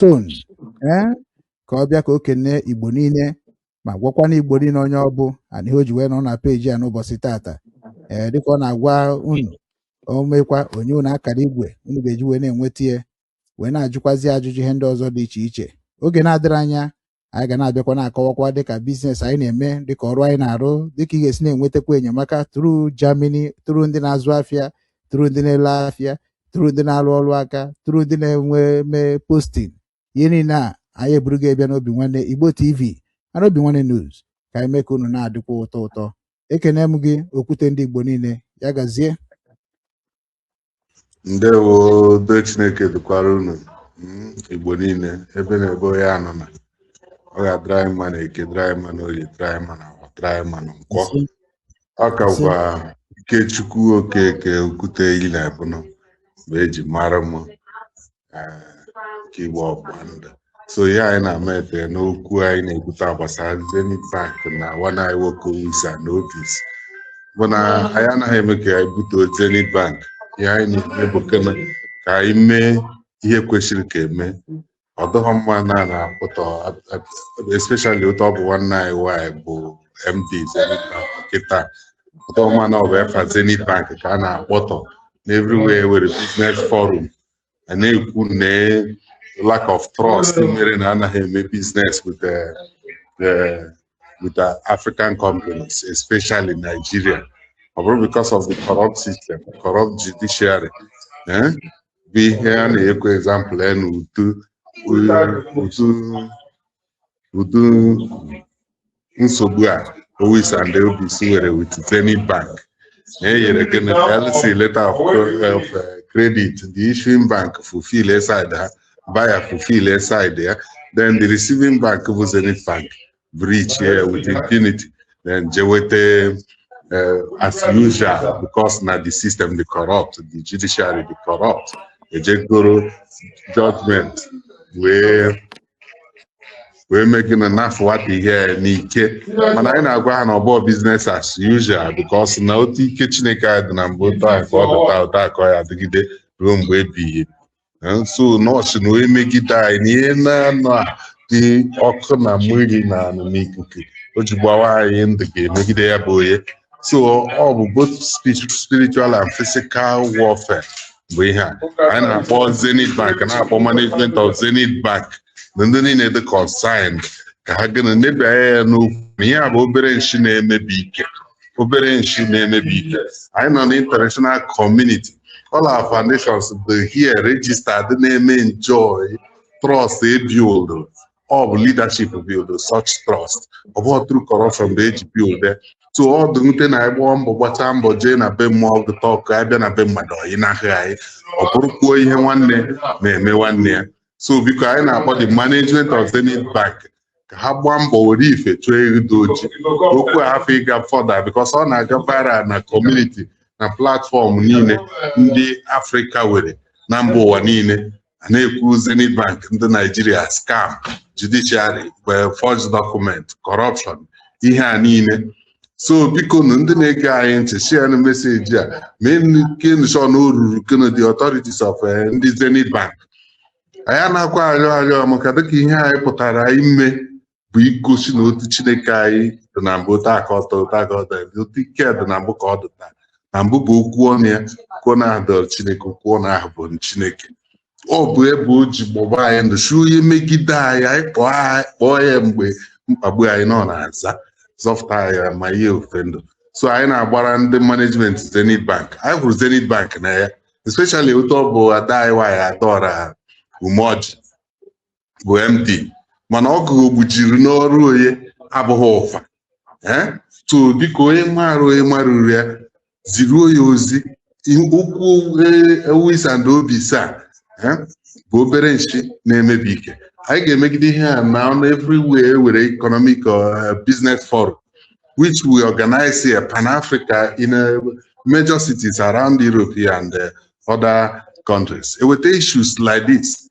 tone ka ọ bịa ka o kene Igbo niile ma gwakwana Igbo niile onye ọ bụ ana ihe o ji wee nọ na peji a n'ụbọchị tata dịka ọ na-agwa unu o mekwa onye unu akara igwe unu ga-eji wee na-enweta ya wee na-ajụkwazi ajụjụ ihe ndị ọzọ dị iche iche. Oge na-adịrị anya anyị ga na-abịakwa na-akọwakwa dịka biznes anyị na-eme, dịka ọrụ anyị na-arụ, dịka ị ga-esi na-enwetakwa enyemaka tru Germany, tru ndị na-azụ afịa, tru ndị na-ele afịa, tru ndị na-arụ ọrụ aka, tru ndị na-enwe posting. Ihe niile a anyị eburugo ebịa n'Obinwannem Igbo TV na Obinwannem News ka anyị mee ka unu na-adịkwa ụtọ ụtọ. Ekene m gị okwute ndị Igbo niile, ya gazie. Ndewo do Chineke dịkwara unu Igbo niile ebe na-ebe ya nọ na ọ ga-adịrị anyị mma na Eke, dịrị anyị mma na Orie, dịrị anyị mma na Afọ, dịrị anyị mma na Nkwọ. Ọ kakwa Ikechukwu Okeke okwute iri na ebunọ mgbe eji mara m ka Igbo ọgbandụ. So ihe anyị na-ama ete n'okwu anyị na-ebute gbasara Zenith Bank na nwanne anyị nwoke Owis and Obigs bụ na anyị anaghị eme ka anyị bute Zenith Bank. Ihe anyị na-ebukena ka anyị mee ihe kwesịrị ka eme. Ọ dịghị mma na na-akpụtọ especially otu ọ bụ nwanne anyị nwanyị bụ MD Zenith Bank kịta. Ọ dịghị mma na ọ bụ efa Zenith Bank ka a na-akpọtọ n'everywhere were business forum a na-ekwu na lack of trust mere na anaghị eme business with the African companies, especially Nigeria. Because of the corrupt system, corrupt judiciary. Be here an example and Nsogbu Owis and Obigs were with Zenith Bank. You're again a LC letter of credit, the issuing bank fulfill a side there, buyer fulfill a side there, then the receiving bank was Zenith Bank breach here with impunity. Then Jewete as usual, because now the system the corrupt, the judiciary the corrupt, the judgement we're making enough what he hear Nike. And I know go on about business as usual because now the kitchen card and butter for the room will be. And so no should we make it die in the auction and moving and make it. But you in the game, make it there boy. So both spiritual and physical warfare we have. And about Zenith Bank and about management of Zenith Bank. Ndị niile dị consigned ka ha gana nebe anya n'okwu na ihe bụ obere nshi na-emebi ike. Anyị nọ n'international community. All our foundations dị here registered na-eme enjoy trust build of leadership build such trust about through corruption bụ eji build. So ọ dị nwute na ịgba mbọ gbachaa mbọ jee na be mmụọ the talk abịa na be mmadụ ọyị n'ahịa anyị ọ bụrụkwuo ihe nwanne na-eme nwanne ya. So because I know about the management of Zenith Bank, ha gbaa mbọ were ife chọọ ego oji okwu afọ ịga further because ọ na-aga viral na community na platform niile ndị Africa were na mba ụwa niile na-ekwu Zenith Bank ndị Nigeria scam, judiciary, forged document, corruption, ihe a niile. So biko ndị na-ege anyị ntị share na message a mee kenụsọ na oruru keno the authorities of ndị Zenith Bank. Anyị na-akwa arịọ maka dịka ihe anyị pụtara ime bụ igosi na otu Chineke anyị dị na mbụ otu ike dị na mbụ ka ọ dị taa. Na mbụ bụ okwu ọnụ ya kwuo na adọ Chineke kwuo na ahụ bụ Chineke. Ọ bụ ebe o ji gbọba anyị ndụ si onye megide anyị kpọọ ya mgbe mkpagbu anyị nọ na-aza zọpụta anyị ma ihe ofe ndụ. So anyị na-agbara ndị management Zenith Bank. Anyị hụrụ Zenith Bank na ya especially otu ọ bụ ada anyị nwaanyị Adaora Umoji bụ MD mana ọ gụgbujiri n'ọrụ onye abụghị ụfa. So biko onye marụrụ ya ziruo ya ozi okwu Owis and Obigs bụ obere nshi na-emebi ike. Anyị ga-emegide ihe a na everywhere were economic or business forum which we organize here Pan-Africa in major cities around Europe and other countries. With issues like this,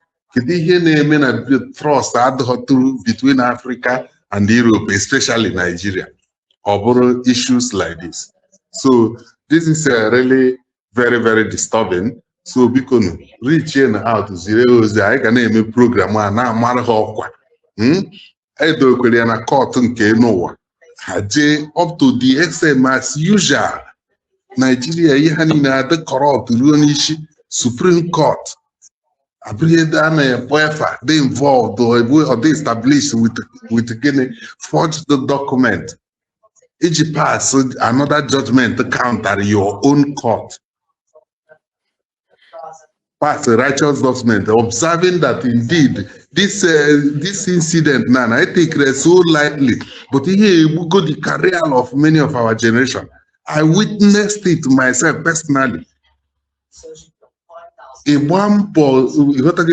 trust between Africa and Europe, especially Nigeria, or issues like this. So this is really very, very disturbing. So biko nu reach out zire ozi anyị ga na-eme program a na-amara ha ọkwa edokwere ya na court nke n'ụwa ha jee up to the extent as usual Nigeria ihe ha niile adị corrupt ruo n'isi Supreme Court abụghị a na-ekpo efa dị involved or dị established with gịnị forged document iji pass another judgment counter your own court. Pass a righteous document, observing that indeed this incident now, I take it so lightly, but here we go the career of many of our generation. I witnessed it myself personally. A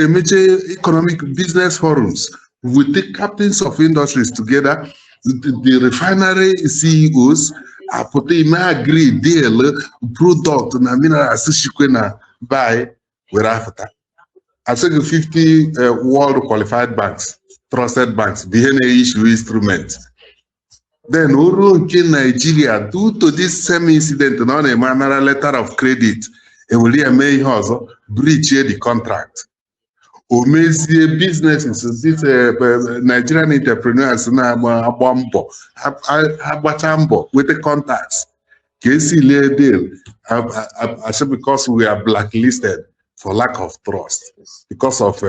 major economic business forums with the captains of industries together, the refinery CEOs, agree deal product na minerals buy. Whereafter, I think 50 world qualified banks, trusted banks, behind a issue instrument. Then, in Nigeria, due to this same incident, on a manner letter of credit, it will may also breach the contract. Omezie businesses, this Nigerian entrepreneurs now with the contacts. KC deal, because we are blacklisted for lack of trust because of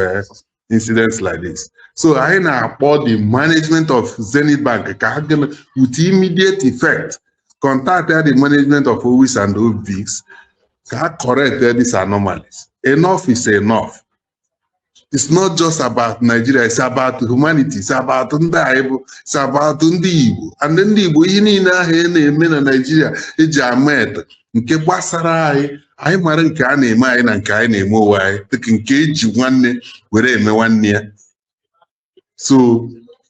incidents like this. So I now applaud the management of Zenith Bank with immediate effect contacted the management of Owis and Obigs to correct these anomalies. Enough is enough. It's not just about Nigeria, it's about humanity, it's about Ndaibu, it's about Ndibu. And then the Ibu in Nigeria, it's Ahmed, nke gbasara anyị mara nke a na-eme anyị na nke anyị na-eme onwe anyị dịka nke eji nwanne were eme nwanne ya. So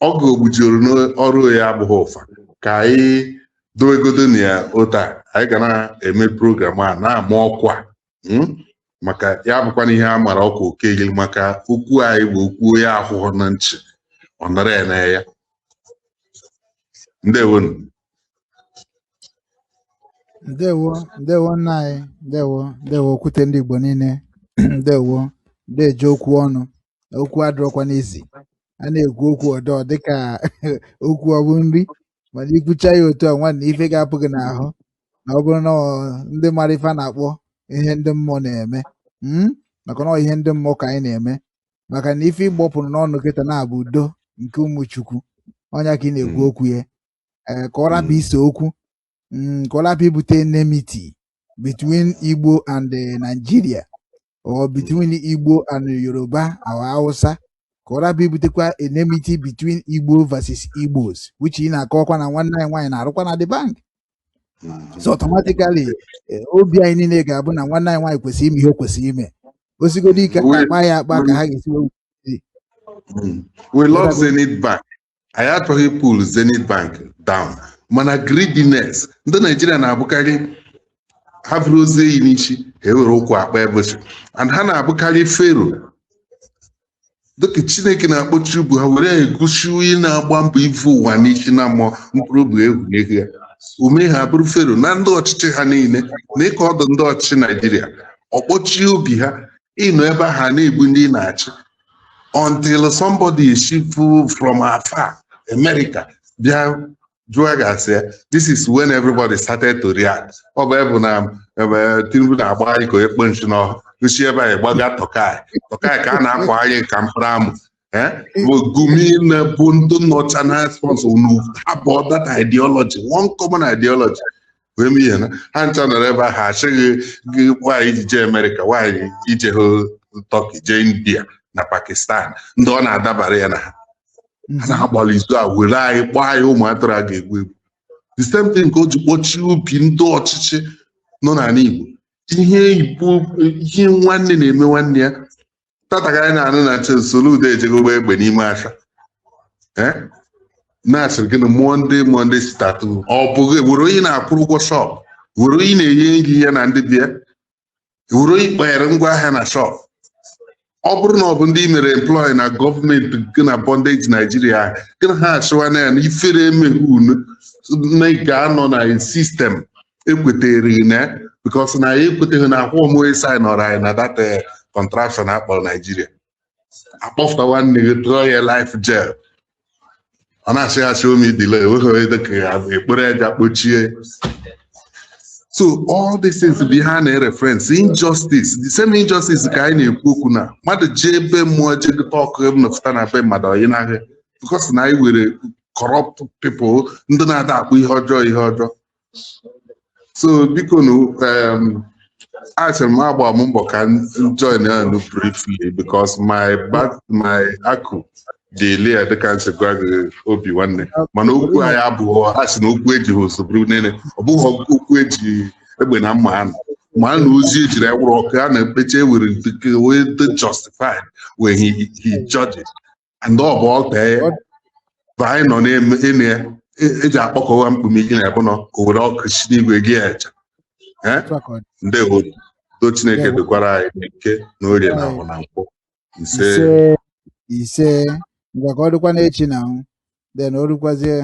ọ ga-ogbujuru n'ọrụ ya abụghị ụfa ka anyị dowegodo na ya ụta anyị ga na-eme program a na-ama ọkwa maka ya bụkwana ihe a mara ọkwa Okeke maka okwu anyị bụ okwu ya ahụhụ na nchi ọ nọrọ ya na ya. Ndewonu. Ndewo nna anyị, ndewo okwute ndị Igbo niile, ndewo deje okwu ọnụ, okwu adịrọkwa n'isi, a na-ekwu okwu ọdọ dịka okwu ọ bụ nri, mana ikwucha ya otu a nwanne ife ga-apụ gị n'ahụ na ọ bụrụ na ndị mara ife a na-akpọ ihe ndị mmụọ na-eme maka na ihe ndị mmụọ ka anyị na-eme maka na ife ịgbọpụrụ n'ọnụ kịta na-abụ udo nke ụmụ Chukwu ọnya ka ị na-ekwu okwu ya ka ọ rapụ ise okwu ka ọ rapụ ibute enmity between Igbo and Nigeria or between Igbo and Yoruba or Hausa ka ọ rapụ ibutekwa enmity between Igbo versus Igbos which ị na-akọkwa na nwanne anyị nwaanyị na-arụkwa na the bank. So automatically obi anyị niile ga-abụ na nwanne anyị nwaanyị kwesịrị ime ihe o kwesịrị ime osigodi ike akpa ya akpa ka ha ga-esi we love Zenith Bank. I had to pull Zenith Bank down. Mana greediness ndị Nigeria na-abụkarị ha bụrụ ozi n'isi ha ewere ụkwụ akpa ebochi and ha na-abụkarị fero dịka Chineke na-akpọchi ubu ha were egosi onye na-agba mbọ ivu ụwa n'isi na mmụọ mkpụrụ obi egwuregwu ya ume ha bụrụ fero na ndị ọchịchị ha niile na ịka ọdụ ndị ọchịchị Nigeria ọkpọchie obi ha ịnọ ebe ha na-egbu ndị na-achị until somebody ship from afar America bịa this is when everybody started to react. Tinubu na-agba anyị ka ekpe nshi n'isi ebe anyị gbaga Tokai ka a na-akwa anyị ka mkpụrụ amụ Gumi bụ ndị nnọcha na sponsor about that ideology, one common ideology. Ha ncha nọrọ ebe ha achịghị gị nwaanyị ije America, nwaanyị ije Turkey, jee India na Pakistan ndị ọ na-adabara ya na ha na-agbalị izu a were anyị gbaa anyị ụmụ atụrụ a ga-egbu egbu. The same thing ka o ji kpọchie obi ndị ọchịchị nọ n'ala Igbo ihe nwanne na-eme nwanne ya tata ka anyị na-anụ na Soludo ejegogba egbe n'ime asha na-asịrị gị na Monday statu ọ bụghị were onye na-akwụrụ ụgwọ shop were onye na-enye nri ya na ndị bịa were onye kpanyere ngwa ahịa na shop ọ bụrụ na ọ bụ ndị mere employ na gọọmenti gị na bondage Nigeria gị na ha achịwa na ya na ifere emeghe unu na ga-anọ na sistem ekwetere na because na ekweteghị na akwụ omume sign ọrụ anyị na that contraction akpọrọ Nigeria akpọfụta nwanne gị tụọ ya life jail ọ na-achịghachi ome dile enweghị dịka ya ekpere eja kpochie. So all these things be ha na-reference injustice, the same injustice ka anyị na-ekwu okwu na mmadụ ji ebe mmụọ jegịta ọkụ nọpụta na be mmadụ ọyị n'ahịa because na anyị were corrupt people ndị na-ada akpụ ihe ọjọọ. So biko achọrọ m agba m mbọ ka join you briefly because my akụ ga-ele ya dịka nsị gwa gị Obinwannem mana okwu anyị abụghị asị na okwu eji osoburu nene ọ bụghị okwu eji egbe na mma anụ ma a na ozi ejiri ewụrụ ọkụ a na-ekpecha ewere wee dị justified when he judges and ọ bụ ọtee bụ anyị nọ na-eme eji akpọkọwa mkpume na ebe nọ o were ọkụ si n'igwe gị echa ndewo do Chineke dokwara anyị nke na orie na ahụ na nkwụ ise ngwa ka ọ dịkwa n'echi na then o rukwazie